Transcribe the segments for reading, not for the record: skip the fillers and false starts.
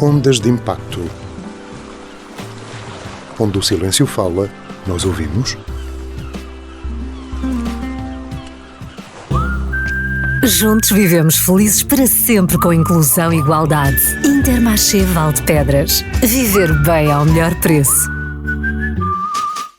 Ondas de Impacto. Onde o silêncio fala, nós ouvimos. Juntos vivemos felizes para sempre com inclusão e igualdade. Intermarché Valdepedras. Viver bem ao melhor preço.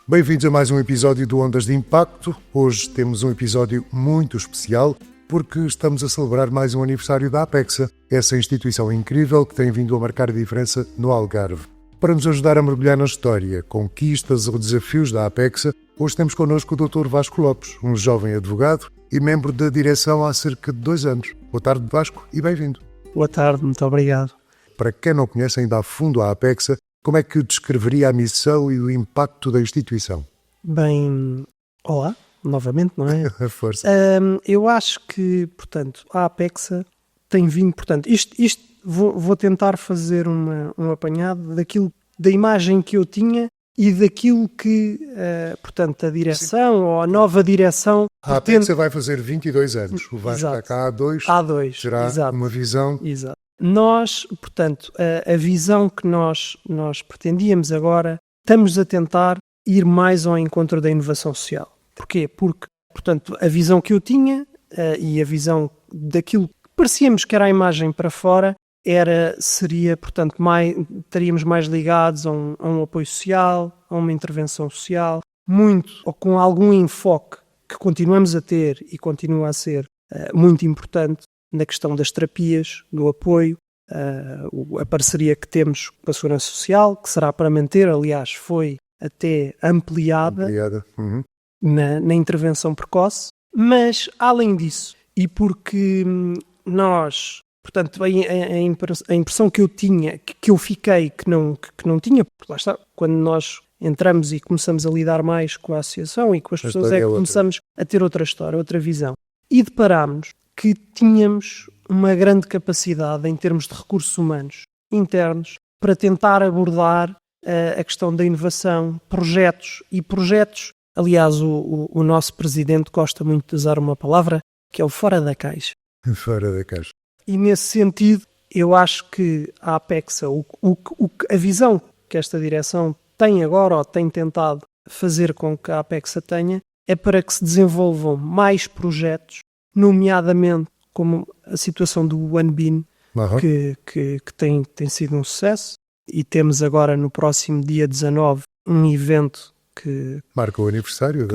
Bem-vindos a mais um episódio do Ondas de Impacto. Hoje temos um episódio muito especial porque estamos a celebrar mais um aniversário da Apexa, essa instituição incrível que tem vindo a marcar a diferença no Algarve. Para nos ajudar a mergulhar na história, conquistas ou desafios da Apexa, hoje temos connosco o Dr. Vasco Lopes, um jovem advogado e membro da direção há cerca de 2 anos. Boa tarde, Vasco, e bem-vindo. Boa tarde, muito obrigado. Para quem não conhece ainda a fundo a Apexa, como é que descreveria a missão e o impacto da instituição? Bem, olá, novamente, não é? A força. Eu acho que, portanto, a Apexa tem vindo, portanto, isto vou tentar fazer um apanhado da imagem que eu tinha e daquilo que, portanto, a direção ou a nova direção... A Apexa vai fazer 22 anos, o Vasco Exato. está cá há 2, terá exato. uma visão... Exato. Nós, portanto, a visão que nós pretendíamos agora, estamos a tentar ir mais ao encontro da inovação social. Porquê? Porque, portanto, a visão que eu tinha e a visão daquilo que parecíamos que era a imagem para fora, seria, portanto, estaríamos mais ligados a um apoio social, a uma intervenção social, muito, ou com algum enfoque que continuamos a ter e continua a ser muito importante na questão das terapias, do apoio, a parceria que temos com a Segurança Social, que será para manter, aliás, foi até ampliada. Uhum. Na intervenção precoce, mas além disso, e porque nós, portanto, a impressão que eu tinha, que eu fiquei, que não tinha, porque lá está, quando nós entramos e começamos a lidar mais com a associação e com as pessoas, começamos a ter outra história, outra visão. E deparámos que tínhamos uma grande capacidade em termos de recursos humanos internos para tentar abordar a questão da inovação, projetos. Aliás, o nosso presidente gosta muito de usar uma palavra que é o fora da caixa. Fora da caixa. E nesse sentido, eu acho que a Apexa, a visão que esta direção tem agora, ou tem tentado fazer com que a Apexa tenha, é para que se desenvolvam mais projetos, nomeadamente como a situação do OneBean, que tem sido um sucesso, e temos agora no próximo dia 19 um evento que marca o aniversário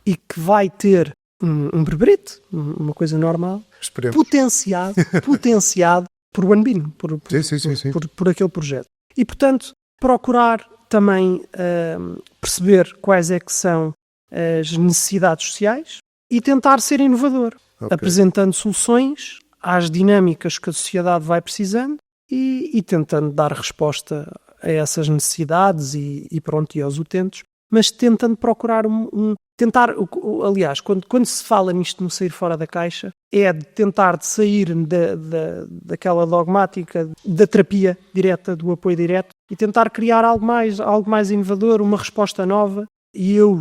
e que vai ter um berberete, uma coisa normal, potenciado por OneBean, por aquele projeto. E, portanto, procurar também perceber quais é que são as necessidades sociais e tentar ser inovador, apresentando soluções às dinâmicas que a sociedade vai precisando e tentando dar resposta a essas necessidades e aos utentes, mas tentando procurar aliás, quando se fala nisto no sair fora da caixa, é de tentar sair daquela dogmática da terapia direta, do apoio direto, e tentar criar algo mais inovador, uma resposta nova. E eu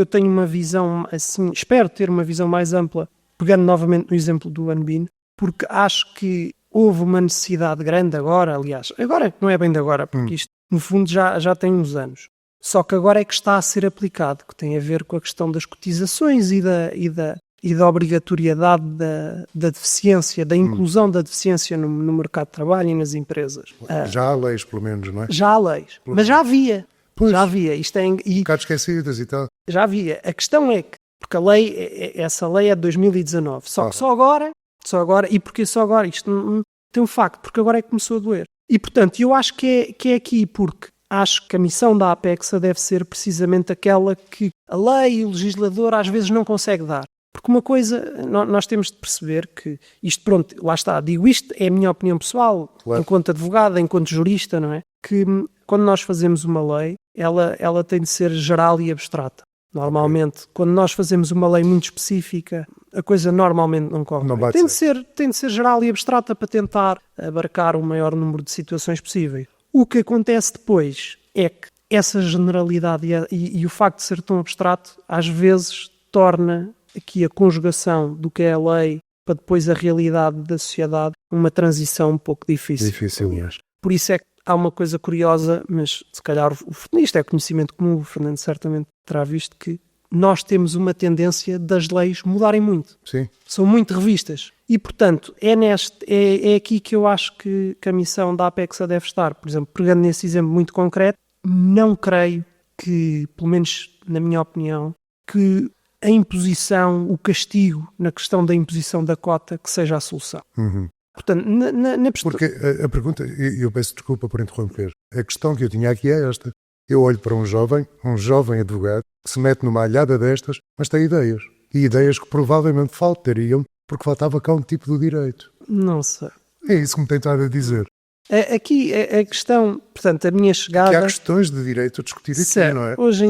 tenho uma visão assim, espero ter uma visão mais ampla, pegando novamente no exemplo do OneBean, porque acho que houve uma necessidade grande agora não é bem de agora, porque isto no fundo já tem uns anos, só que agora é que está a ser aplicado, que tem a ver com a questão das cotizações e da obrigatoriedade da deficiência, da inclusão da deficiência no mercado de trabalho e nas empresas. Já há leis, pelo menos, não é? Já há leis, mas já havia. Pois. Já havia. Um bocado esquecidas e tal. Já havia. A questão é que, porque essa lei é de 2019, só que só agora, e porque só agora, isto tem um facto, porque agora é que começou a doer. E, portanto, eu acho que é aqui, porque acho que a missão da Apexa deve ser precisamente aquela que a lei e o legislador às vezes não consegue dar. Porque uma coisa, nós temos de perceber que isto, pronto, lá está, digo isto, é a minha opinião pessoal, claro, enquanto advogado, enquanto jurista, não é? Que quando nós fazemos uma lei, ela tem de ser geral e abstrata. Normalmente, quando nós fazemos uma lei muito específica, a coisa normalmente não corre bem. Tem de ser geral e abstrata para tentar abarcar o maior número de situações possíveis. O que acontece depois é que essa generalidade e o facto de ser tão abstrato, às vezes torna aqui a conjugação do que é a lei para depois a realidade da sociedade, uma transição um pouco difícil. Aliás. Por isso é que há uma coisa curiosa, mas se calhar isto é conhecimento comum, o Fernando certamente terá visto que nós temos uma tendência das leis mudarem muito. Sim. São muito revistas. E, portanto, é aqui que eu acho que a missão da Apexa deve estar. Por exemplo, pegando nesse exemplo muito concreto, não creio que, pelo menos na minha opinião, que a imposição, o castigo na questão da imposição da cota que seja a solução. Uhum. Portanto, Porque a pergunta, e eu peço desculpa por interromper, a questão que eu tinha aqui é esta. Eu olho para um jovem advogado, que se mete numa alhada destas, mas tem ideias. E ideias que provavelmente faltariam porque faltava cá um tipo de direito. Não sei. É isso que me tem estado a dizer. Aqui a questão, portanto, a minha chegada... Que há questões de direito a discutir aqui, certo, não é? Hoje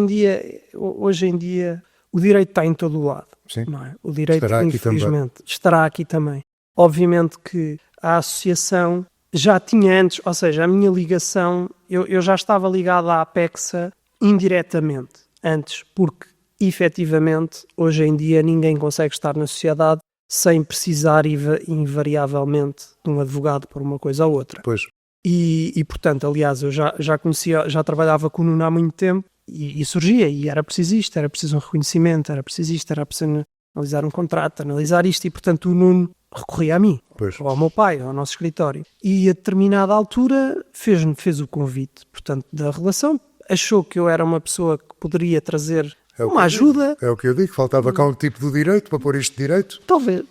em dia o direito está em todo o lado. Sim. Não é? O direito, estará infelizmente, estará aqui também. Obviamente que a associação já tinha antes, ou seja, a minha ligação, eu já estava ligado à Apexa indiretamente antes, porque efetivamente hoje em dia ninguém consegue estar na sociedade sem precisar invariavelmente de um advogado por uma coisa ou outra. Pois. E portanto, aliás, eu já conhecia, já trabalhava com o Nuno há muito tempo e surgia, e era preciso isto, era preciso um reconhecimento, era preciso isto, era preciso analisar um contrato, analisar isto, e portanto o Nuno recorria a mim, pois, ou ao meu pai, ou ao nosso escritório. E a determinada altura fez o convite, portanto, da relação, achou que eu era uma pessoa que poderia trazer uma ajuda. É o que eu digo, faltava cá um tipo de direito para pôr isto direito. Talvez,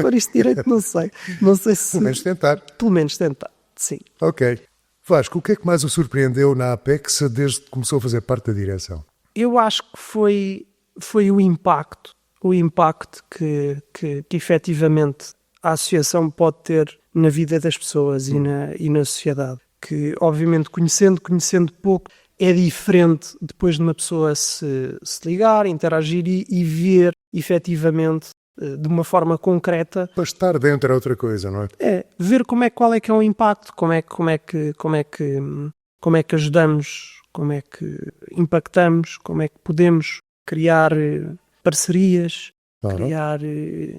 pôr isto direito, não sei. Não sei se... Pelo menos tentar. Pelo menos tentar, sim. Ok. Vasco, o que é que mais o surpreendeu na Apexa desde que começou a fazer parte da direção? Eu acho que foi o impacto que efetivamente a associação pode ter na vida das pessoas e na sociedade. Que, obviamente, conhecendo pouco, é diferente depois de uma pessoa se ligar, interagir e ver efetivamente de uma forma concreta. Para estar dentro é outra coisa, não é? É, ver qual é que é o impacto, como é que ajudamos, como é que impactamos, como é que podemos criar parcerias, criar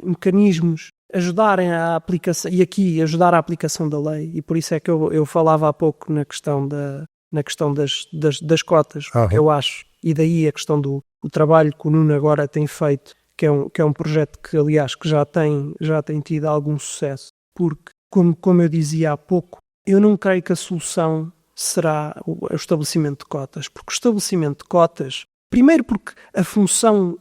mecanismos, ajudarem a aplicação, e aqui ajudar a aplicação da lei, e por isso é que eu falava há pouco na questão das cotas, porque eu acho, e daí a questão do trabalho que o Nuno agora tem feito, que é um projeto que, aliás, que já tem tido algum sucesso, porque, como eu dizia há pouco, eu não creio que a solução será o estabelecimento de cotas, porque o estabelecimento de cotas, primeiro porque a função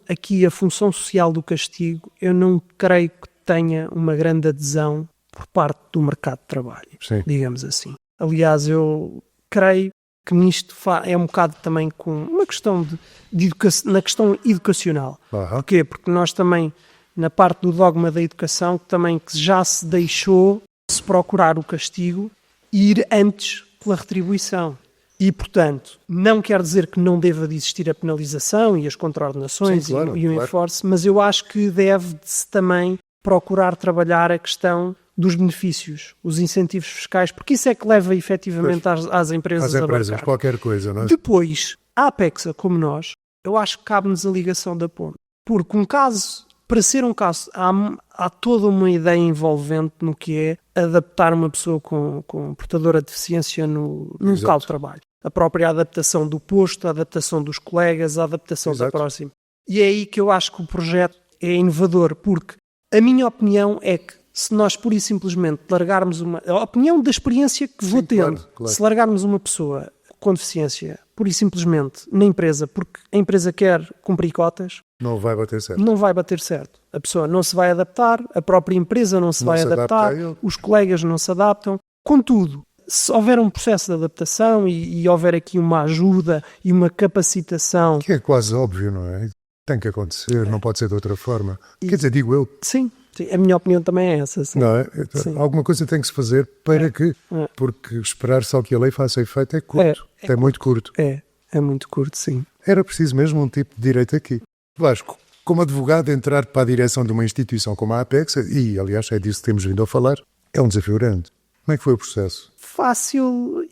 social do castigo, eu não creio que tenha uma grande adesão por parte do mercado de trabalho, sim, digamos assim. Aliás, eu creio que nisto é um bocado também com uma questão na questão educacional. Porquê? Porque nós também, na parte do dogma da educação, que já se deixou se procurar o castigo e ir antes pela retribuição. E, portanto, não quer dizer que não deva de existir a penalização e as contraordenações, sim, claro, e o enforce, mas eu acho que deve-se também procurar trabalhar a questão dos benefícios, os incentivos fiscais, porque isso é que leva efetivamente às empresas a abarcar. Qualquer coisa, não é? Depois, a Apexa, como nós, eu acho que cabe-nos a ligação da ponte. Porque para ser um caso, há toda uma ideia envolvente no que é adaptar uma pessoa com portadora de deficiência no local de trabalho. A própria adaptação do posto, a adaptação dos colegas, a adaptação da próxima. E é aí que eu acho que o projeto é inovador, porque a minha opinião é que se nós pura e simplesmente largarmos a opinião da experiência que vou tendo, claro. Se largarmos uma pessoa com deficiência pura e simplesmente na empresa, porque a empresa quer cumprir cotas, não vai bater certo. Não vai bater certo. A pessoa não se vai adaptar, a própria empresa não se vai adaptar, os colegas não se adaptam. Contudo, se houver um processo de adaptação e houver aqui uma ajuda e uma capacitação... Que é quase óbvio, não é? Tem que acontecer, não pode ser de outra forma. Quer dizer, digo eu. Sim, a minha opinião também é essa. Sim. Não é? Sim. Alguma coisa tem que se fazer para que... Porque esperar só que a lei faça efeito é curto. É muito curto. É muito curto, sim. Era preciso mesmo um tipo de direito aqui. Vasco, como advogado, entrar para a direção de uma instituição como a Apexa, e aliás é disso que temos vindo a falar, é um desafio grande. Como é que foi o processo? Fácil,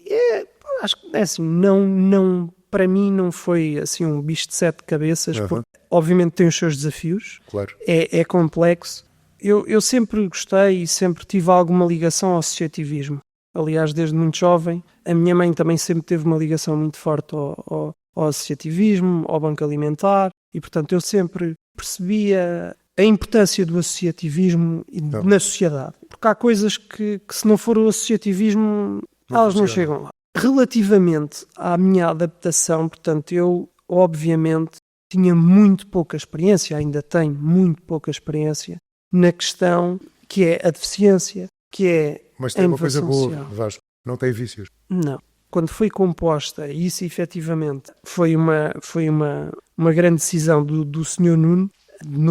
acho que assim, não, para mim não foi assim um bicho de 7 cabeças, porque obviamente tem os seus desafios, claro. É complexo. Eu sempre gostei e sempre tive alguma ligação ao associativismo. Aliás, desde muito jovem, a minha mãe também sempre teve uma ligação muito forte ao associativismo, ao banco alimentar, e portanto eu sempre percebia a importância do associativismo na sociedade. Porque há coisas que se não for o associativismo, elas não chegam lá. Relativamente à minha adaptação, portanto, eu obviamente tinha muito pouca experiência, ainda tenho muito pouca experiência na questão que é a deficiência, que é mas tem uma coisa boa, Vasco, não tem vícios. Não. Quando foi composta, e isso efetivamente foi uma grande decisão do Sr. Nuno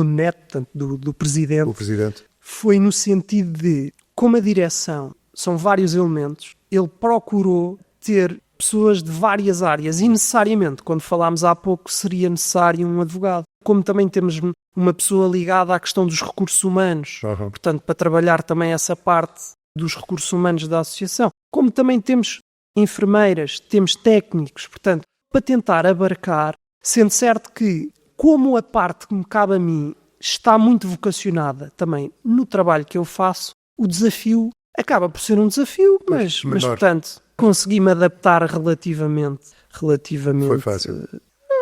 Neto, portanto, do Presidente. O Presidente. Foi no sentido de, como a direção são vários elementos, ele procurou ter pessoas de várias áreas e necessariamente, quando falámos há pouco, seria necessário um advogado. Como também temos uma pessoa ligada à questão dos recursos humanos, portanto, para trabalhar também essa parte dos recursos humanos da associação. Como também temos enfermeiras, temos técnicos, portanto, para tentar abarcar, sendo certo que, como a parte que me cabe a mim está muito vocacionada também no trabalho que eu faço, o desafio acaba por ser um desafio, mas portanto, consegui-me adaptar relativamente. Foi fácil?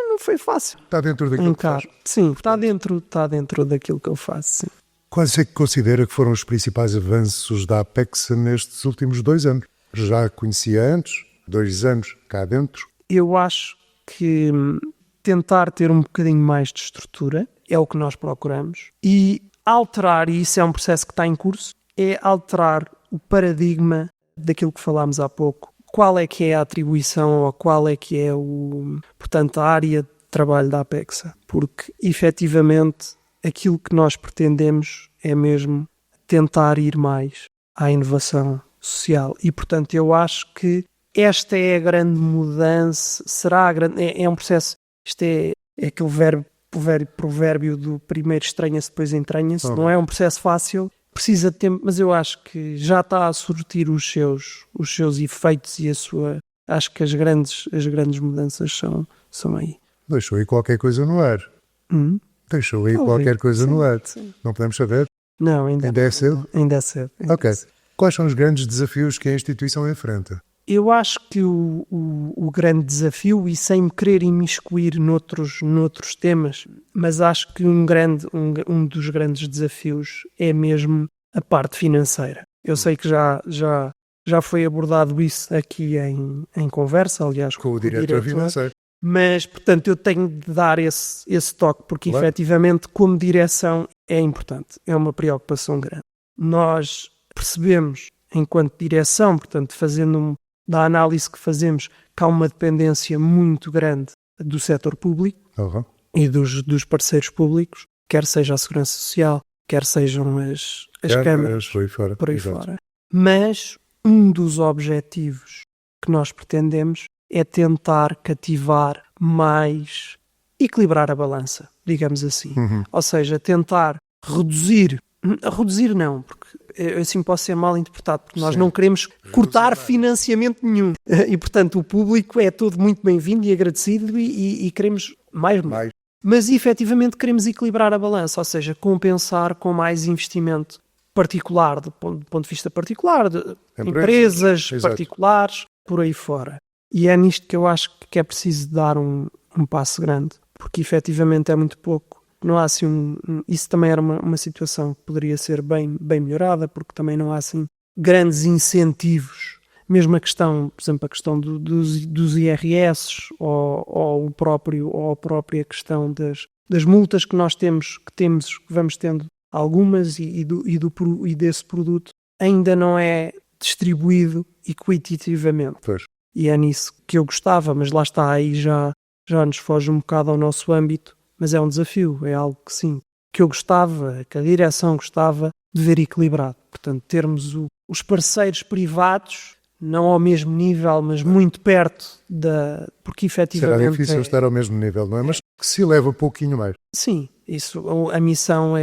Não foi fácil. Está dentro daquilo que faz? Sim, está dentro daquilo que eu faço, sim. Quais é que considera que foram os principais avanços da Apexa nestes últimos 2 anos? Já a conhecia antes, 2 anos cá dentro? Eu acho que tentar ter um bocadinho mais de estrutura é o que nós procuramos e alterar, e isso é um processo que está em curso, é alterar o paradigma daquilo que falámos há pouco. Qual é que é a atribuição ou qual é que é portanto, a área de trabalho da Apexa? Porque, efetivamente, aquilo que nós pretendemos é mesmo tentar ir mais à inovação social. E, portanto, eu acho que esta é a grande mudança, é um processo, isto é aquele provérbio do primeiro estranha-se, depois entranha-se, não é um processo fácil, precisa de tempo, mas eu acho que já está a surtir os seus efeitos e acho que as grandes mudanças são aí. Deixou aí qualquer coisa no ar. Deixou aí qualquer coisa no ar. Sim. Não podemos saber? Não, ainda é cedo? Ainda é cedo. Ok. Quais são os grandes desafios que a instituição enfrenta? Eu acho que o grande desafio, e sem me querer imiscuir noutros temas, mas acho que um dos grandes desafios é mesmo a parte financeira. Eu sei que já foi abordado isso aqui em conversa, aliás, com o diretor financeiro. Mas, portanto, eu tenho de dar esse toque, porque efetivamente, como direção, é importante. É uma preocupação grande. Nós percebemos, enquanto direção, portanto, da análise que fazemos, que há uma dependência muito grande do setor público e dos parceiros públicos, quer seja a Segurança Social, quer sejam as câmaras, por aí fora. Mas um dos objetivos que nós pretendemos é tentar cativar mais, equilibrar a balança, digamos assim. Ou seja, tentar reduzir não, porque assim pode ser mal interpretado, porque nós não queremos cortar financiamento nenhum. E, portanto, o público é todo muito bem-vindo e agradecido e queremos mais. Mas, efetivamente, queremos equilibrar a balança, ou seja, compensar com mais investimento particular, do ponto de vista particular, de empresas particulares, por aí fora. E é nisto que eu acho que é preciso dar um passo grande, porque, efetivamente, é muito pouco. Não há assim isso também era uma situação que poderia ser bem melhorada, porque também não há assim grandes incentivos. Mesmo a questão, por exemplo, a questão dos IRS ou a própria questão das multas que nós temos, que vamos tendo algumas e desse produto ainda não é distribuído equitativamente. Pois. E é nisso que eu gostava, mas lá está, aí já nos foge um bocado ao nosso âmbito. Mas é um desafio, é algo que sim, que eu gostava, que a direção gostava de ver equilibrado. Portanto, termos os parceiros privados, não ao mesmo nível, mas muito perto porque efetivamente... Será difícil estar ao mesmo nível, não é? Mas que se eleva um pouquinho mais. Sim, a missão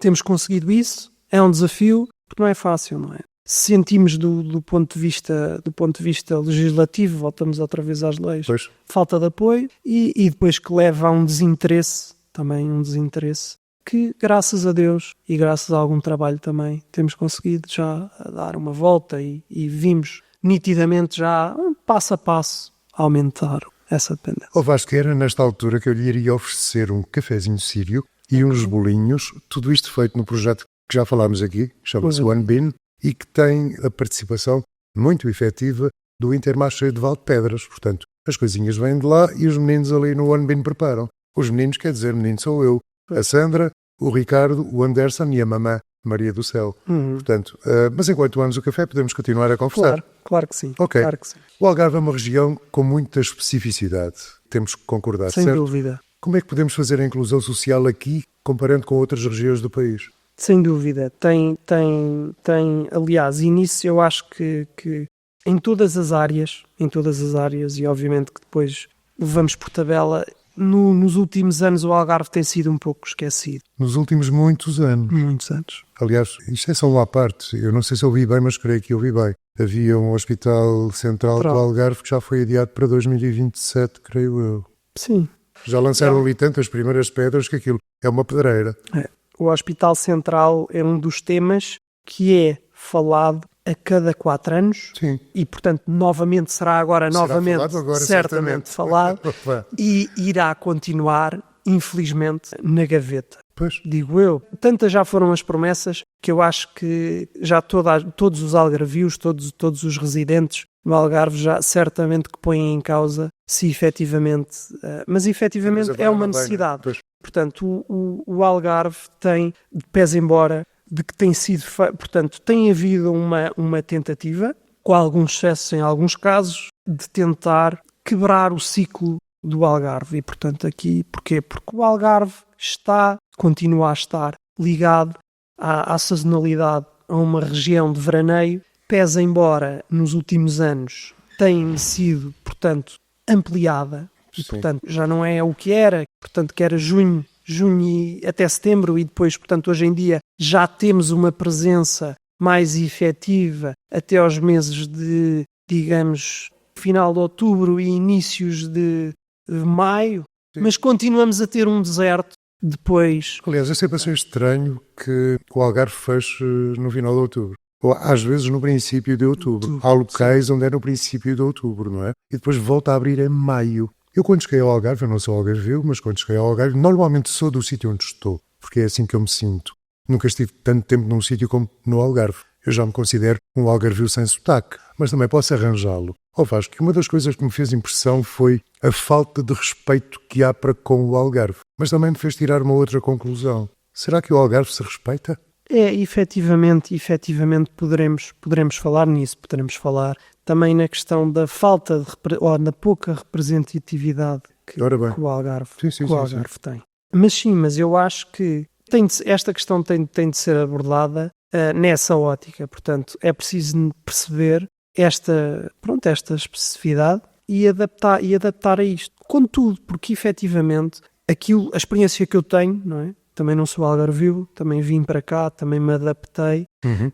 temos conseguido isso, é um desafio, porque não é fácil, não é? Sentimos do ponto de vista legislativo, voltamos outra vez às leis, falta de apoio e depois que leva a um desinteresse que, graças a Deus e graças a algum trabalho também, temos conseguido já dar uma volta e vimos nitidamente já, passo a passo, aumentar essa dependência. O Vasco, era nesta altura que eu lhe iria oferecer um cafezinho sírio e uns bolinhos, tudo isto feito no projeto que já falámos aqui, chama-se One Bean, e que tem a participação muito efetiva do Intermarché de Valdepedras. Portanto, as coisinhas vêm de lá e os meninos ali no One Bean preparam. Os meninos, quer dizer, menino sou eu, a Sandra, o Ricardo, o Anderson e a mamã, Maria do Céu. Portanto, mas enquanto tomamos o café podemos continuar a conversar. Claro que sim. Ok. Claro que sim. O Algarve é uma região com muita especificidade. Temos que concordar, Sem certo? dúvida. Como é que podemos fazer a inclusão social aqui, comparando com outras regiões do país? Sem dúvida. Aliás, e nisso eu acho que em todas as áreas, e obviamente que depois levamos por tabela, nos últimos anos o Algarve tem sido um pouco esquecido. Nos últimos muitos anos. Muitos anos. Aliás, isto é só uma parte. Eu não sei se ouvi bem, mas creio que ouvi bem. Havia um hospital central do Algarve que já foi adiado para 2027, creio eu. Sim. Já lançaram ali tantas primeiras pedras que aquilo é uma pedreira. O Hospital Central é um dos temas que é falado a cada 4 anos. Sim. E, portanto, novamente será certamente falado e irá continuar, infelizmente, na gaveta. Pois. Digo eu. Tantas já foram as promessas que eu acho que já todos os algarvios, todos os residentes no Algarve já certamente que põem em causa se efetivamente... mas efetivamente é uma necessidade. Portanto, o Algarve tem, de pés embora, de que tem sido... Portanto, tem havido uma tentativa, com alguns sucessos em alguns casos, de tentar quebrar o ciclo do Algarve. E, portanto, aqui... Porquê? Porque o Algarve continua a estar ligado à sazonalidade, a uma região de veraneio, pese embora nos últimos anos tenha sido, portanto, ampliada. E, portanto, já não é o que era, portanto, que era junho e até setembro, e depois, portanto, hoje em dia já temos uma presença mais efetiva até aos meses de, digamos, final de outubro e inícios de maio, mas continuamos a ter um deserto depois. Aliás, eu sempre achei estranho que o Algarve feche no final de outubro. Ou às vezes no princípio de outubro. Há locais onde é no princípio de outubro, não é? E depois volta a abrir em maio. Eu quando cheguei ao Algarve, eu não sou algarvio, mas quando cheguei ao Algarve, normalmente sou do sítio onde estou, porque é assim que eu me sinto. Nunca estive tanto tempo num sítio como no Algarve. Eu já me considero um algarvio sem sotaque, mas também posso arranjá-lo. Vasco, que uma das coisas que me fez impressão foi a falta de respeito que há para com o Algarve. Mas também me fez tirar uma outra conclusão. Será que o Algarve se respeita? Efetivamente poderemos falar nisso, poderemos falar também na questão da falta ou na pouca representatividade que o Algarve tem. Mas eu acho que esta questão tem de ser abordada nessa ótica. Portanto, é preciso perceber esta especificidade e adaptar a isto. Contudo, porque efetivamente a experiência que eu tenho, não é? Também não sou algarvio, também vim para cá, também me adaptei,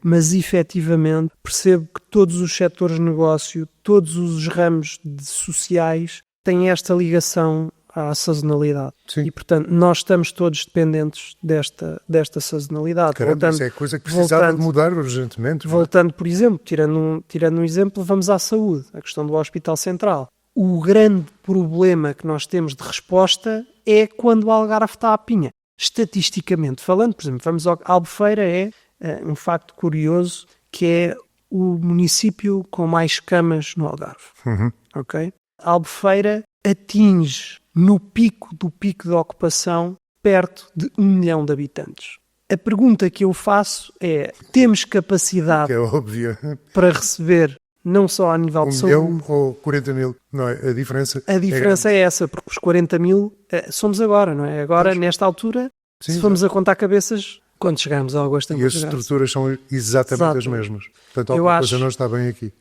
mas efetivamente percebo que todos os setores de negócio, todos os ramos sociais têm esta ligação à sazonalidade. Sim. E, portanto, nós estamos todos dependentes desta sazonalidade. Caramba, isso é coisa que precisava de mudar urgentemente. Voltando, por exemplo, tirando um exemplo, vamos à saúde, a questão do Hospital Central. O grande problema que nós temos de resposta é quando o Algarve está à pinha. Estatisticamente falando, por exemplo, vamos ao Albufeira, é um facto curioso, que é o município com mais camas no Algarve. Okay? Albufeira atinge no pico de ocupação perto de 1 milhão de habitantes. A pergunta que eu faço é, temos capacidade para receber não só a nível de saúde... 1 milhão ou 40 mil? Não é? A diferença é essa, porque os 40 mil somos agora, não é? Agora, nesta altura, se formos a contar cabeças, quando chegarmos ao agosto... E as estruturas são exatamente as mesmas. Portanto, alguma coisa não está bem aqui.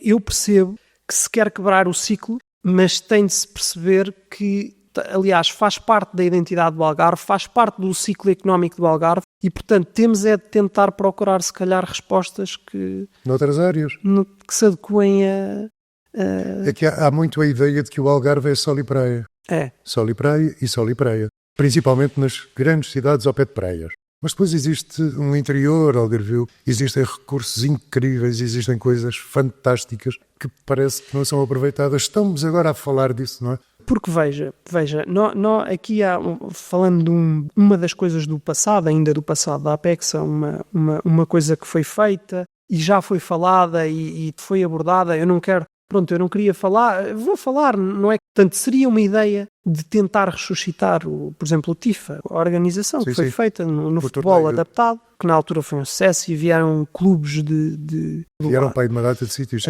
Eu percebo que se quer quebrar o ciclo, mas tem de se perceber que, aliás, faz parte da identidade do Algarve, faz parte do ciclo económico do Algarve e, portanto, temos de tentar procurar, se calhar, respostas que... Noutras áreas. Que se adequem a... É que há muito a ideia de que o Algarve é sol e praia. É. Sol e praia e sol e praia. principalmente nas grandes cidades ao pé de praias. Mas depois existe um interior, Algarvio, existem recursos incríveis, existem coisas fantásticas que parece que não são aproveitadas. Estamos agora a falar disso, não é? Porque veja, aqui falando de uma das coisas do passado, ainda do passado da Apexa, uma coisa que foi feita e já foi falada e foi abordada, eu não queria falar, vou falar, não é? Portanto, seria uma ideia de tentar ressuscitar, por exemplo, o TIFA, a organização que foi feita no futebol adaptado, que na altura foi um sucesso e vieram clubes vieram para aí de uma data de sítios,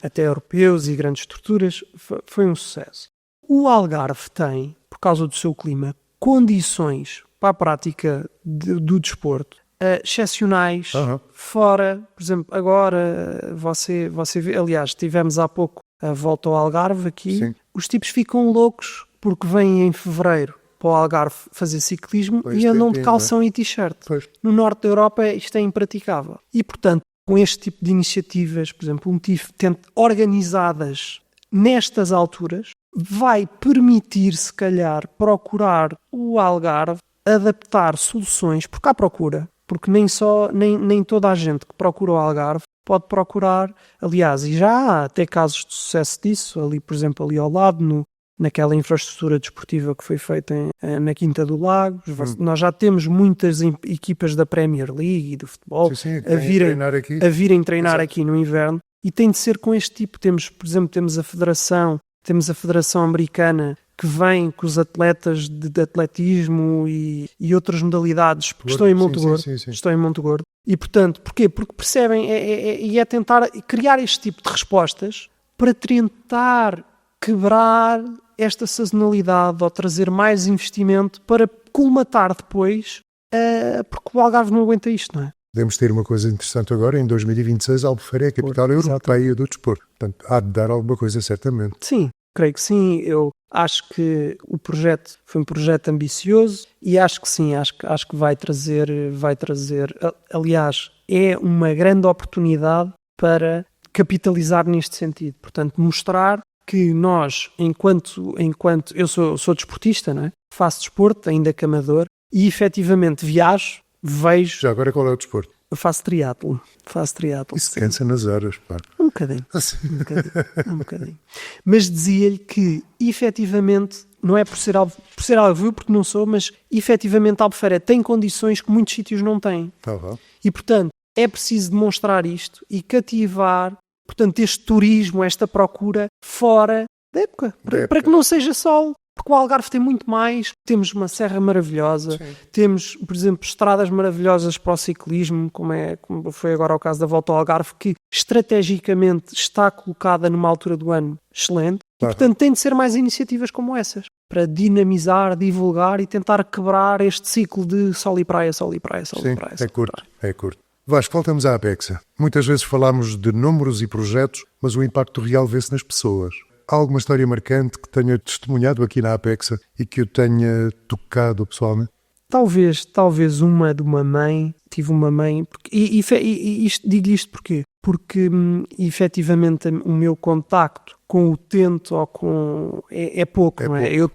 até europeus e grandes estruturas, foi um sucesso. O Algarve tem, por causa do seu clima, condições para a prática do desporto excepcionais, fora, por exemplo, agora você vê, aliás, tivemos há pouco a volta ao Algarve aqui, os tipos ficam loucos porque vêm em fevereiro para o Algarve fazer ciclismo e andam de calção e t-shirt. No norte da Europa isto é impraticável. E, portanto, com este tipo de iniciativas, por exemplo, um TIF organizadas nestas alturas, vai permitir, se calhar, procurar o Algarve, adaptar soluções, porque há procura. Porque nem toda a gente que procura o Algarve pode procurar, aliás, e já há até casos de sucesso disso, ali, por exemplo, ali ao lado, naquela infraestrutura desportiva que foi feita na Quinta do Lago. Nós já temos muitas equipas da Premier League e do futebol a virem treinar aqui no inverno, e tem de ser com este tipo. Por exemplo, temos a Federação Americana que vem com os atletas de atletismo e outras modalidades, porque estão em Monte Gordo. E, portanto, porquê? Porque percebem, é tentar criar este tipo de respostas para tentar quebrar esta sazonalidade ou trazer mais investimento para colmatar depois, porque o Algarve não aguenta isto, não é? Podemos ter uma coisa interessante agora, em 2026 a Albufeira é a capital europeia do desporto. Portanto, há de dar alguma coisa, certamente. Sim, creio que sim. Eu acho que o projeto foi um projeto ambicioso e acho que sim, acho que vai trazer, aliás, é uma grande oportunidade para capitalizar neste sentido. Portanto, mostrar que nós, enquanto eu sou desportista, não é? Faço desporto, ainda que amador, e efetivamente viajo, vejo... Já agora qual é o desporto? Eu faço triatlo. Isso cansa nas horas, pá. Um bocadinho. Mas dizia-lhe que, efetivamente, não é por ser Algarvio, porque não sou, mas efetivamente a Albufeira tem condições que muitos sítios não têm. E, portanto, é preciso demonstrar isto e cativar, portanto, este turismo, esta procura fora da época. Para que não seja só... Porque o Algarve tem muito mais. Temos uma serra maravilhosa, temos, por exemplo, estradas maravilhosas para o ciclismo, como foi agora o caso da Volta ao Algarve, que estrategicamente está colocada numa altura do ano excelente. E, portanto, tem de ser mais iniciativas como essas, para dinamizar, divulgar e tentar quebrar este ciclo de sol e praia, sol e praia, sol e praia. É curto. Vasco, voltamos à Apexa. Muitas vezes falamos de números e projetos, mas o impacto real vê-se nas pessoas. Há alguma história marcante que tenha testemunhado aqui na Apexa e que o tenha tocado pessoalmente? Talvez uma de uma mãe. Tive uma mãe... Digo-lhe isto porquê? Porque, efetivamente, o meu contacto com o utente ou com... é pouco, não é? Eu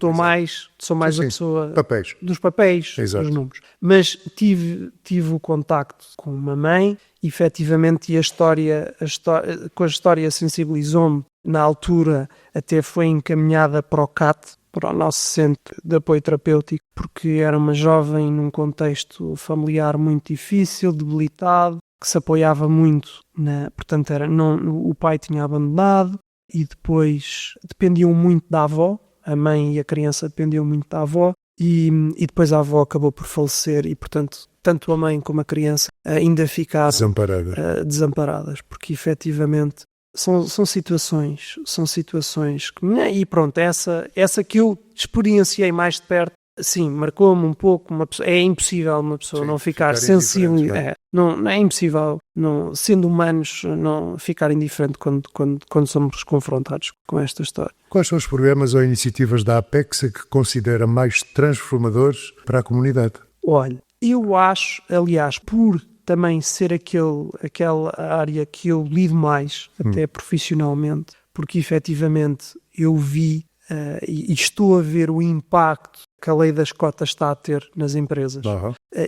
sou mais a pessoa... Dos papéis, exato. Dos números. Mas tive o contacto com uma mãe, efetivamente, e com a história sensibilizou-me. Na altura até foi encaminhada para o CAT, para o nosso centro de apoio terapêutico, porque era uma jovem num contexto familiar muito difícil, debilitado, que se apoiava muito, portanto o pai tinha abandonado e depois dependiam muito da avó, a mãe e a criança dependiam muito da avó e depois a avó acabou por falecer e, portanto, tanto a mãe como a criança ainda ficaram desamparadas, porque efetivamente são situações que... E pronto, essa que eu experienciei mais de perto, sim, marcou-me um pouco. É impossível uma pessoa não ficar sensível. Não é impossível, sendo humanos, não ficar indiferente quando somos confrontados com esta história. Quais são os programas ou iniciativas da Apexa que considera mais transformadores para a comunidade? Olha, eu acho, aliás, por também ser aquela área que eu lido mais, até profissionalmente, porque efetivamente eu vi e estou a ver o impacto que a lei das cotas está a ter nas empresas.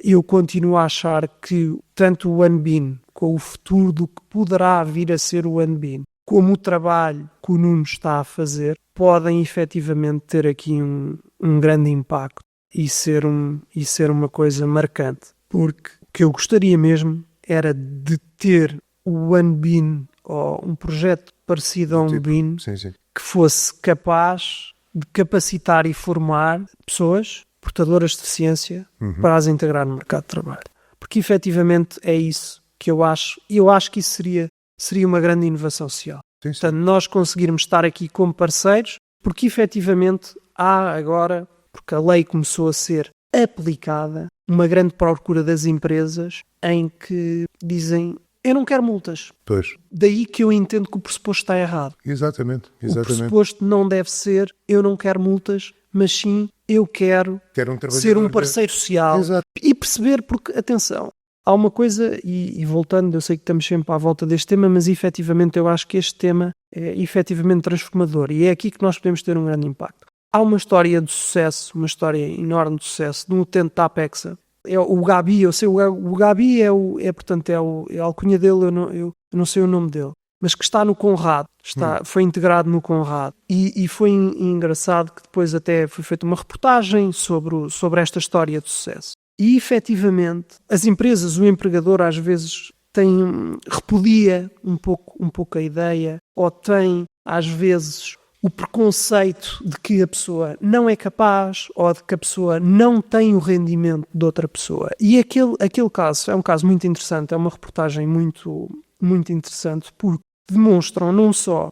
Eu continuo a achar que tanto o OneBean, com o futuro do que poderá vir a ser o OneBean, como o trabalho que o Nuno está a fazer, podem efetivamente ter aqui um grande impacto e ser uma coisa marcante. Porque o que eu gostaria mesmo era de ter o OneBean ou um projeto parecido a um BEAN que fosse capaz de capacitar e formar pessoas portadoras de deficiência para as integrar no mercado de trabalho. Porque efetivamente é isso que eu acho. E eu acho que isso seria uma grande inovação social. Portanto, nós conseguirmos estar aqui como parceiros, porque efetivamente há agora, porque a lei começou a ser aplicada, uma grande procura das empresas em que dizem: eu não quero multas. Pois. Daí que eu entendo que o pressuposto está errado. Exatamente. O pressuposto não deve ser: eu não quero multas, mas sim, eu quero ser um parceiro social. Exato. E perceber, porque, atenção, há uma coisa, e voltando, eu sei que estamos sempre à volta deste tema, mas efetivamente eu acho que este tema é efetivamente transformador e é aqui que nós podemos ter um grande impacto. Há uma história de sucesso, uma história enorme de sucesso de um utente da Apexa. É o Gabi, eu sei, o Gabi é a alcunha dele, eu não sei o nome dele, mas que está no Conrado, foi integrado no Conrado. E foi engraçado que depois até foi feita uma reportagem sobre esta história de sucesso. E efetivamente as empresas, o empregador às vezes repudia um pouco a ideia, ou tem às vezes o preconceito de que a pessoa não é capaz ou de que a pessoa não tem o rendimento de outra pessoa. E aquele caso é um caso muito interessante, é uma reportagem muito, muito interessante, porque demonstram não só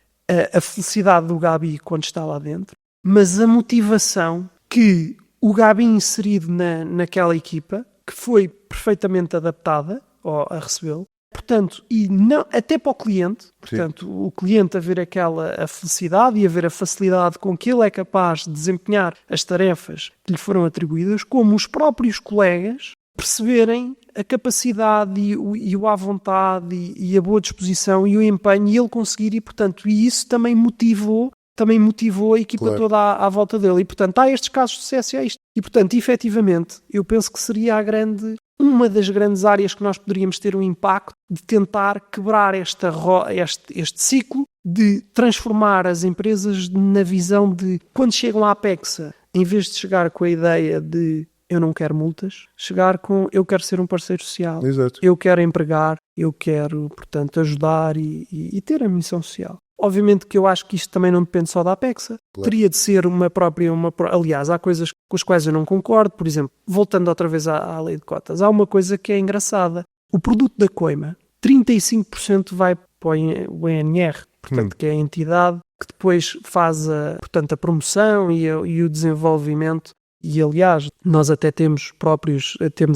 a felicidade do Gabi quando está lá dentro, mas a motivação que o Gabi inserido naquela equipa, que foi perfeitamente adaptada a recebê-lo, portanto, e não, até para o cliente, portanto, o cliente a ver a felicidade e a ver a facilidade com que ele é capaz de desempenhar as tarefas que lhe foram atribuídas, como os próprios colegas perceberem a capacidade e o à vontade e a boa disposição e o empenho e ele conseguir, e portanto, e isso também motivou a equipa toda à volta dele. E, portanto, há estes casos de sucesso e há isto. E, portanto, efetivamente, eu penso que seria uma das grandes áreas que nós poderíamos ter um impacto de tentar quebrar este ciclo de transformar as empresas na visão de, quando chegam à Apexa, em vez de chegar com a ideia de eu não quero multas, chegar com eu quero ser um parceiro social. Exato. Eu quero empregar, eu quero, portanto, ajudar e ter a missão social. Obviamente que eu acho que isto também não depende só da Apexa. Claro. Teria de ser aliás, há coisas com as quais eu não concordo. Por exemplo, voltando outra vez à lei de cotas, há uma coisa que é engraçada. O produto da coima, 35% vai para o INR, portanto, que é a entidade que depois faz a promoção e o desenvolvimento. E, aliás, nós até temos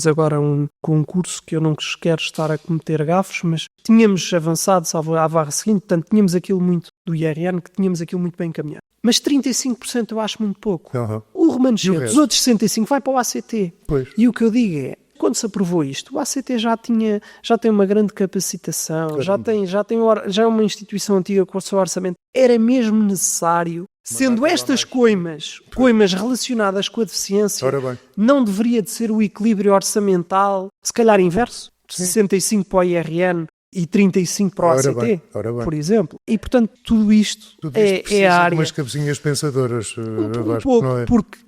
agora um concurso que eu não quero estar a cometer gafos, mas tínhamos avançado, salvo à barra seguinte, portanto, tínhamos aquilo muito do IRN, que tínhamos aquilo muito bem encaminhado. Mas 35% eu acho muito pouco. O remanescente, os outros 65% vai para o ACT. Pois. E o que eu digo é, quando se aprovou isto, o ACT já tem uma grande capacitação, já é uma instituição antiga com o seu orçamento. Era mesmo necessário, sendo estas coimas relacionadas com a deficiência, não deveria de ser o equilíbrio orçamental, se calhar inverso, 65 para o IRN e 35 para o ACT, por exemplo. E, portanto, tudo isto é a área... umas cabecinhas pensadoras, um pouco, não é? Porque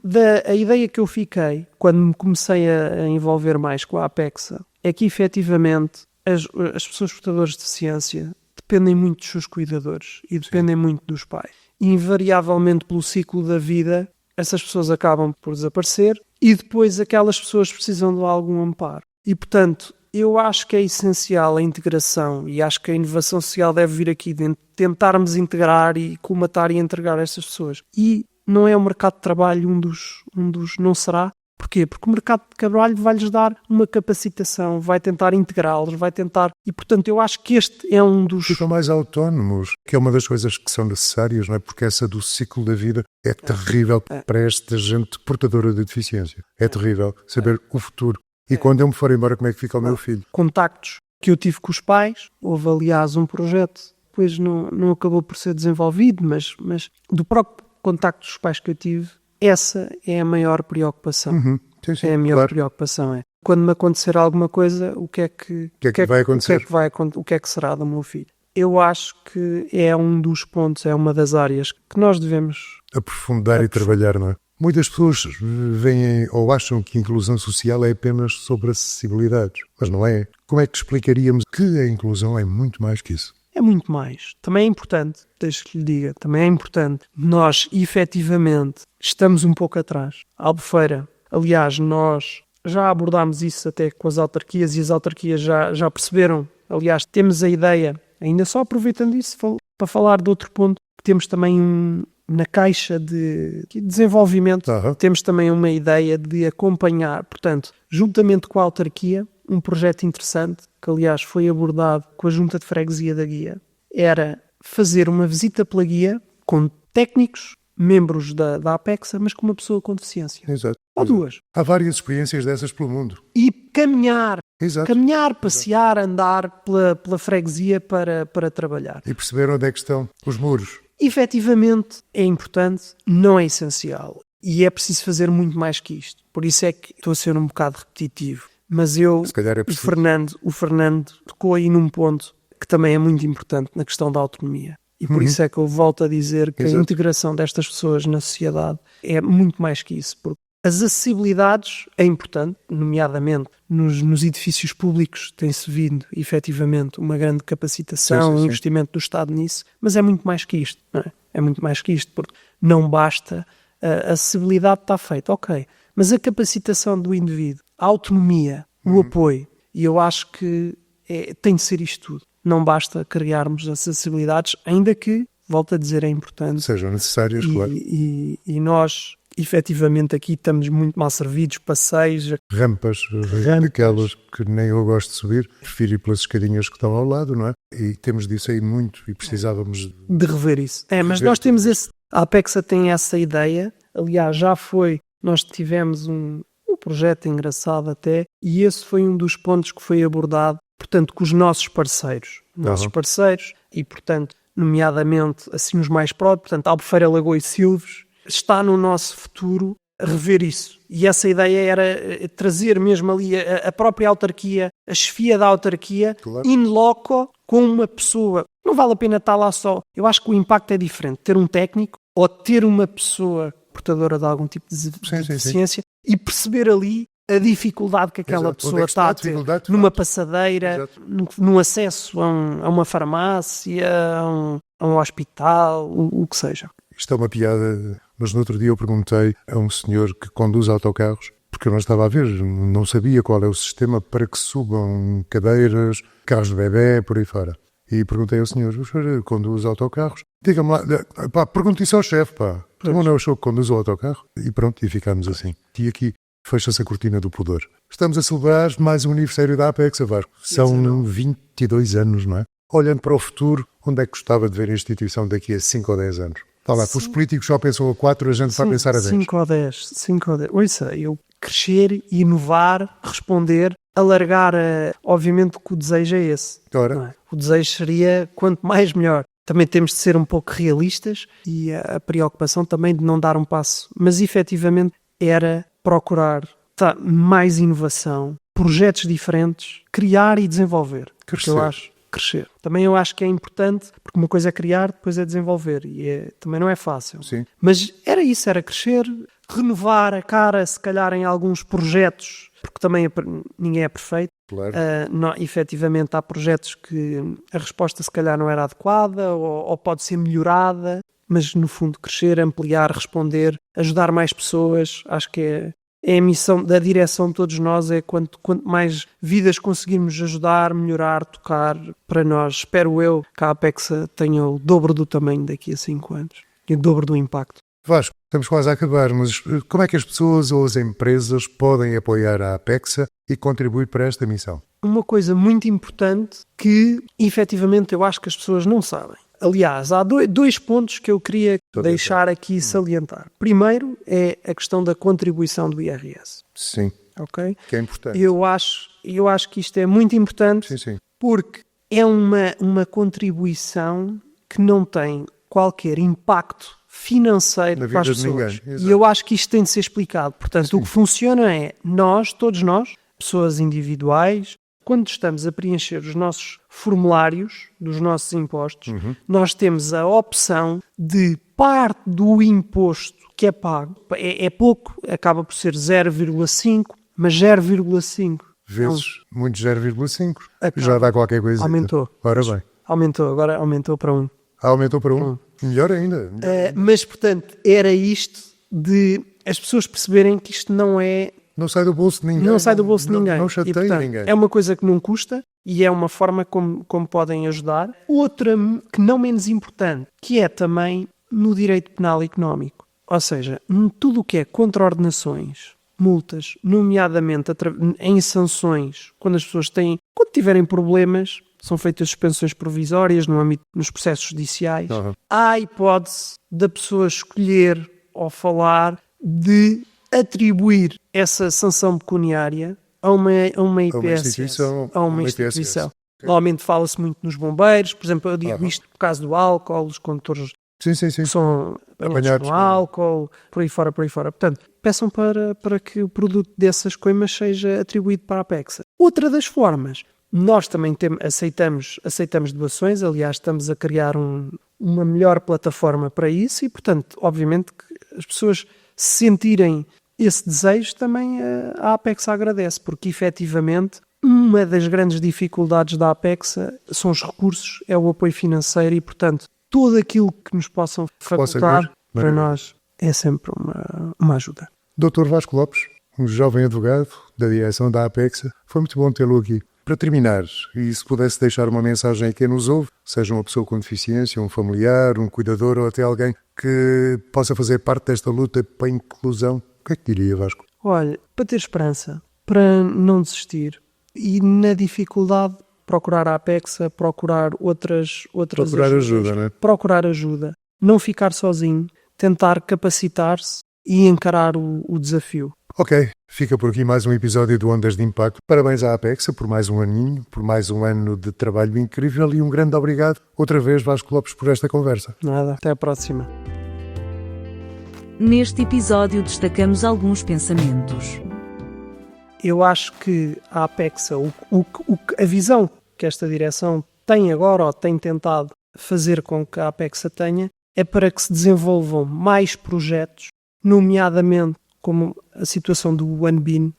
a ideia que eu fiquei, quando me comecei a envolver mais com a Apexa, é que, efetivamente, as pessoas portadoras de deficiência dependem muito dos seus cuidadores e dependem muito dos pais. E, invariavelmente, pelo ciclo da vida, essas pessoas acabam por desaparecer e depois aquelas pessoas precisam de algum amparo. E, portanto, eu acho que é essencial a integração e acho que a inovação social deve vir aqui dentro, tentarmos integrar e colmatar e entregar estas pessoas. E não é o mercado de trabalho um dos não será. Porquê? Porque o mercado de trabalho vai-lhes dar uma capacitação, vai tentar integrá-los, E, portanto, eu acho que este é um dos... Ficam mais autónomos, que é uma das coisas que são necessárias, não é? Porque essa do ciclo da vida é terrível para esta gente portadora de deficiência. É terrível saber o futuro. E quando eu me for embora, como é que fica o meu filho? Contactos que eu tive com os pais, houve, aliás, um projeto, depois não acabou por ser desenvolvido, mas do próprio contacto dos pais que eu tive, essa é a maior preocupação. Sim, é a maior preocupação. Quando me acontecer alguma coisa, o que é que vai acontecer? O que é que será do meu filho? Eu acho que é um dos pontos, é uma das áreas que nós devemos aprofundar e trabalhar, não é? Muitas pessoas veem ou acham que a inclusão social é apenas sobre acessibilidades, mas não é. Como é que explicaríamos que a inclusão é muito mais que isso? É muito mais. Também é importante, deixe que lhe diga, também é importante. Nós, efetivamente, estamos um pouco atrás. A Albufeira, aliás, nós já abordámos isso até com as autarquias e as autarquias já perceberam. Aliás, temos a ideia, ainda só aproveitando isso para falar de outro ponto, que temos também na caixa de desenvolvimento, temos também uma ideia de acompanhar, portanto, juntamente com a autarquia, um projeto interessante, que aliás foi abordado com a Junta de Freguesia da Guia, era fazer uma visita pela Guia com técnicos, membros da APEXA, mas com uma pessoa com deficiência. Exato. Ou duas. Há várias experiências dessas pelo mundo. E caminhar. Exato. Caminhar, passear, andar pela freguesia para trabalhar. E perceber onde é que estão os muros. Efetivamente é importante, não é essencial. E é preciso fazer muito mais que isto. Por isso é que estou a ser um bocado repetitivo. Mas o Fernando tocou aí num ponto que também é muito importante na questão da autonomia. E por isso é que eu volto a dizer que a integração destas pessoas na sociedade é muito mais que isso. Porque as acessibilidades é importante, nomeadamente nos edifícios públicos tem-se vindo efetivamente uma grande capacitação, um investimento do Estado nisso, mas é muito mais que isto. Não é? É muito mais que isto, porque não basta, a acessibilidade está feita, ok, mas a capacitação do indivíduo, a autonomia, o apoio, e eu acho que tem de ser isto tudo. Não basta criarmos as acessibilidades, ainda que, volto a dizer, é importante. Sejam necessárias, claro. E nós, efetivamente, aqui estamos muito mal servidos, passeios... Rampas, aquelas que nem eu gosto de subir, prefiro ir pelas escadinhas que estão ao lado, não é? E temos disso aí muito e precisávamos... de rever isso. Mas nós temos a APEXA tem essa ideia, aliás, nós tivemos um projeto engraçado até, e esse foi um dos pontos que foi abordado, portanto, com os nossos parceiros. E, portanto, nomeadamente, assim, os mais próximos, portanto, Albufeira, Lagoa e Silves, está no nosso futuro rever isso. E essa ideia era trazer mesmo ali a própria autarquia, a chefia da autarquia, in loco, com uma pessoa. Não vale a pena estar lá só. Eu acho que o impacto é diferente. Ter um técnico ou ter uma pessoa portadora de algum tipo de deficiência e perceber ali a dificuldade que aquela pessoa está a ter numa passadeira, num acesso a uma farmácia, a um hospital, o que seja. Isto é uma piada, mas no outro dia eu perguntei a um senhor que conduz autocarros, porque eu não estava a ver, não sabia qual é o sistema para que subam cadeiras, carros de bebê, por aí fora. E perguntei ao senhor, o senhor conduz autocarros? Diga-me lá, pergunte isso ao chefe, não é o senhor que conduz o autocarro? E pronto, e ficámos assim. E aqui fecha-se a cortina do pudor. Estamos a celebrar mais um aniversário da APEXA, Vasco. São 22 anos, não é? Olhando para o futuro, onde é que gostava de ver a instituição daqui a 5 ou 10 anos? Está lá, os políticos só pensam a 4, a gente vai pensar a 10. 5 ou 10. Ouça, eu crescer, inovar, responder, alargar, obviamente que o desejo é esse. Não é? O desejo seria quanto mais melhor. Também temos de ser um pouco realistas e a preocupação também de não dar um passo. Mas efetivamente era procurar mais inovação, projetos diferentes, criar e desenvolver. Crescer. Também eu acho que é importante, porque uma coisa é criar, depois é desenvolver. E também não é fácil. Sim. Mas era isso, era crescer, renovar a cara, se calhar, em alguns projetos, porque também ninguém é perfeito. Claro. Efetivamente há projetos que a resposta se calhar não era adequada ou pode ser melhorada, mas no fundo crescer, ampliar, responder, ajudar mais pessoas, acho que é a missão da direção de todos nós, é quanto mais vidas conseguirmos ajudar, melhorar, tocar, para nós, espero eu, que a APEXA tenha o dobro do tamanho daqui a 5 anos e o dobro do impacto. Vasco, estamos quase a acabar, mas como é que as pessoas ou as empresas podem apoiar a APEXA e contribuir para esta missão? Uma coisa muito importante que, efetivamente, eu acho que as pessoas não sabem. Aliás, há dois pontos que eu queria deixar aqui salientar. Primeiro é a questão da contribuição do IRS. Sim, okay? Que é importante. Eu acho que isto é muito importante porque é uma contribuição que não tem qualquer impacto financeiro para as pessoas. E eu acho que isto tem de ser explicado. Portanto, o que funciona é todos nós, pessoas individuais, quando estamos a preencher os nossos formulários dos nossos impostos, nós temos a opção de parte do imposto que é pago, é pouco, acaba por ser 0,5, mas 0,5 vezes muito 0,5 já dá qualquer coisa. Aumentou. Ora bem. Agora aumentou para 1. Aumentou para 1. Melhor ainda. Mas, portanto, era isto de as pessoas perceberem que isto não é... Não sai do bolso de ninguém. Não sai do bolso de ninguém. Não chateia, portanto, ninguém. É uma coisa que não custa e é uma forma como podem ajudar. Outra, que não menos importante, que é também no direito penal e económico. Ou seja, tudo o que é contraordenações, multas, nomeadamente em sanções, quando as pessoas quando tiverem problemas, são feitas suspensões provisórias no âmbito nos processos judiciais. Há a hipótese da pessoa escolher ou falar de atribuir essa sanção pecuniária a uma IPSS, a uma instituição. Normalmente fala-se muito nos bombeiros, por exemplo, eu digo isto por causa do álcool, os condutores que são apanhados no álcool, por aí fora. Portanto, peçam para que o produto dessas coimas seja atribuído para a APEXA. Outra das formas, nós também aceitamos doações, aliás, estamos a criar uma melhor plataforma para isso e, portanto, obviamente que as pessoas se sentirem esse desejo, também a APEXA agradece, porque efetivamente uma das grandes dificuldades da APEXA são os recursos, é o apoio financeiro e, portanto, tudo aquilo que nos possam facultar para nós é sempre uma ajuda. Dr. Vasco Lopes, um jovem advogado da direção da APEXA, foi muito bom tê-lo aqui. Para terminar, e se pudesse deixar uma mensagem a quem nos ouve, seja uma pessoa com deficiência, um familiar, um cuidador ou até alguém que possa fazer parte desta luta para a inclusão, o que é que diria, Vasco? Olha, para ter esperança, para não desistir e na dificuldade procurar a APEXA, procurar outras ajuda, não é? Procurar ajuda, não ficar sozinho, tentar capacitar-se e encarar o desafio. Ok, fica por aqui mais um episódio do Ondas de Impacto. Parabéns à APEXA por mais um aninho, por mais um ano de trabalho incrível e um grande obrigado outra vez, Vasco Lopes, por esta conversa. Nada, até a próxima. Neste episódio destacamos alguns pensamentos. Eu acho que a APEXA, a visão que esta direção tem agora ou tem tentado fazer com que a APEXA tenha é para que se desenvolvam mais projetos, nomeadamente como a situação do OneBean,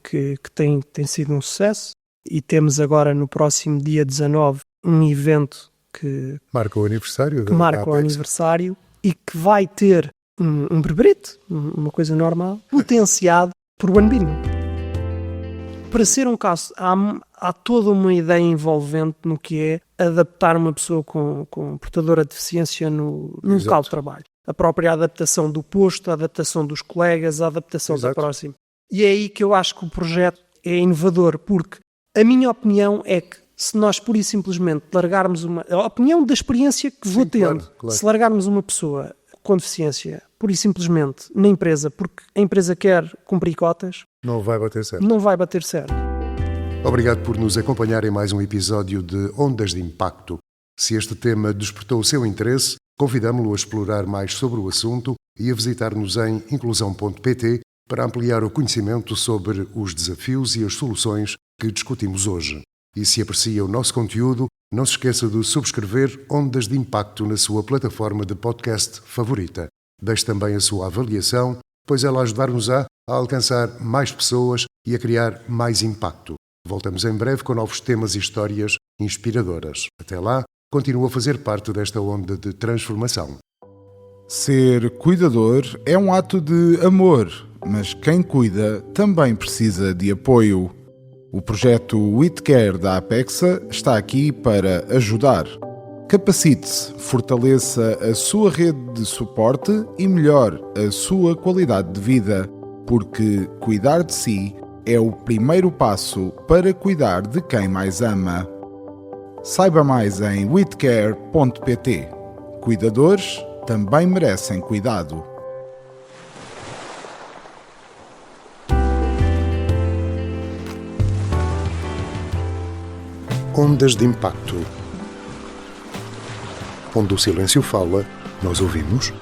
que tem sido um sucesso, e temos agora no próximo dia 19 um evento que marca o aniversário e que vai ter um brebrete, uma coisa normal, potenciado por OneBean. Para ser um caso, há toda uma ideia envolvente no que é adaptar uma pessoa com portadora de deficiência no local de trabalho. A própria adaptação do posto, a adaptação dos colegas, a adaptação da próxima. E é aí que eu acho que o projeto é inovador, porque a minha opinião é que se nós pura e simplesmente largarmos a opinião da experiência que vou tendo, se largarmos uma pessoa com deficiência pura e simplesmente na empresa, porque a empresa quer cumprir cotas, não vai bater certo. Obrigado por nos acompanhar em mais um episódio de Ondas de Impacto. Se este tema despertou o seu interesse, convidamo-lo a explorar mais sobre o assunto e a visitar-nos em inclusão.pt para ampliar o conhecimento sobre os desafios e as soluções que discutimos hoje. E se aprecia o nosso conteúdo, não se esqueça de subscrever Ondas de Impacto na sua plataforma de podcast favorita. Deixe também a sua avaliação, pois ela ajudar-nos-á a alcançar mais pessoas e a criar mais impacto. Voltamos em breve com novos temas e histórias inspiradoras. Até lá, continua a fazer parte desta onda de transformação. Ser cuidador é um ato de amor, mas quem cuida também precisa de apoio. O projeto WeCare da APEXA está aqui para ajudar. Capacite-se, fortaleça a sua rede de suporte e melhore a sua qualidade de vida, porque cuidar de si é o primeiro passo para cuidar de quem mais ama. Saiba mais em wecare.pt. Cuidadores também merecem cuidado. Ondas de Impacto, onde o silêncio fala Nós ouvimos